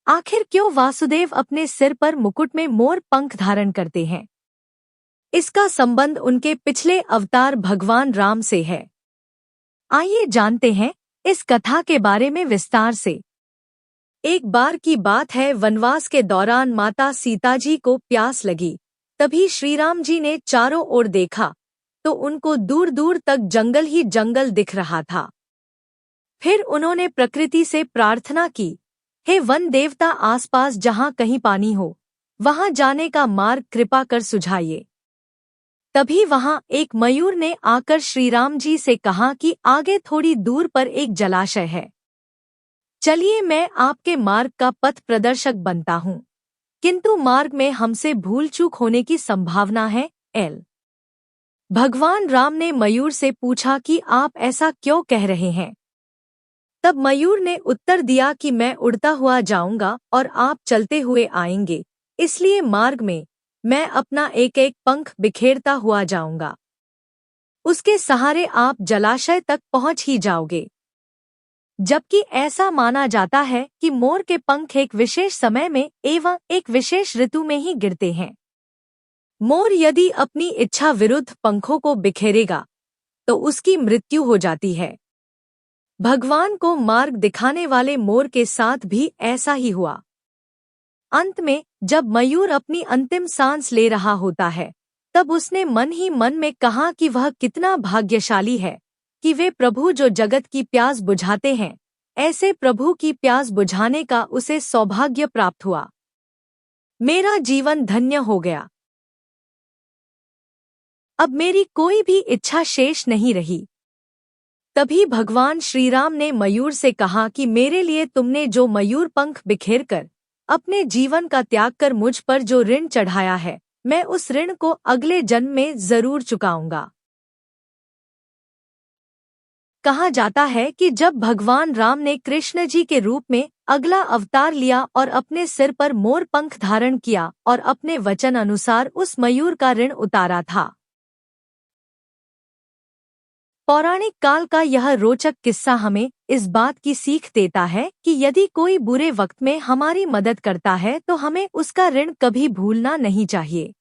आखिर क्यों वासुदेव अपने सिर पर मुकुट में मोर पंख धारण करते हैं? इसका संबंध उनके पिछले अवतार भगवान राम से है। आइए जानते हैं इस कथा के बारे में विस्तार से। एक बार की बात है, वनवास के दौरान माता सीता जी को प्यास लगी। तभी श्री राम जी ने चारों ओर देखा तो उनको दूर दूर तक जंगल ही जंगल दिख रहा था। फिर उन्होंने प्रकृति से प्रार्थना की, हे वन देवता, आसपास जहाँ कहीं पानी हो वहां जाने का मार्ग कृपा कर सुझाइए। तभी वहां एक मयूर ने आकर श्री राम जी से कहा कि आगे थोड़ी दूर पर एक जलाशय है, चलिए मैं आपके मार्ग का पथ प्रदर्शक बनता हूँ, किंतु मार्ग में हमसे भूल चूक होने की संभावना है। भगवान राम ने मयूर से पूछा कि आप ऐसा क्यों कह रहे हैं? तब मयूर ने उत्तर दिया कि मैं उड़ता हुआ जाऊंगा और आप चलते हुए आएंगे, इसलिए मार्ग में मैं अपना एक एक पंख बिखेरता हुआ जाऊंगा। उसके सहारे आप जलाशय तक पहुंच ही जाओगे। जबकि ऐसा माना जाता है कि मोर के पंख एक विशेष समय में एवं एक विशेष ऋतु में ही गिरते हैं। मोर यदि अपनी इच्छा विरुद्ध पंखों को बिखेरेगा तो उसकी मृत्यु हो जाती है। भगवान को मार्ग दिखाने वाले मोर के साथ भी ऐसा ही हुआ। अंत में जब मयूर अपनी अंतिम सांस ले रहा होता है, तब उसने मन ही मन में कहा कि वह कितना भाग्यशाली है कि वे प्रभु जो जगत की प्यास बुझाते हैं, ऐसे प्रभु की प्यास बुझाने का उसे सौभाग्य प्राप्त हुआ। मेरा जीवन धन्य हो गया। अब मेरी कोई भी इच्छा शेष नहीं रही। तभी भगवान श्री राम ने मयूर से कहा कि मेरे लिए तुमने जो मयूर पंख बिखेरकर अपने जीवन का त्याग कर मुझ पर जो ऋण चढ़ाया है, मैं उस ऋण को अगले जन्म में जरूर चुकाऊंगा। कहा जाता है कि जब भगवान राम ने कृष्ण जी के रूप में अगला अवतार लिया और अपने सिर पर मोर पंख धारण किया और अपने वचन अनुसार उस मयूर का ऋण उतारा था। पौराणिक काल का यह रोचक किस्सा हमें इस बात की सीख देता है कि यदि कोई बुरे वक्त में हमारी मदद करता है तो हमें उसका ऋण कभी भूलना नहीं चाहिए।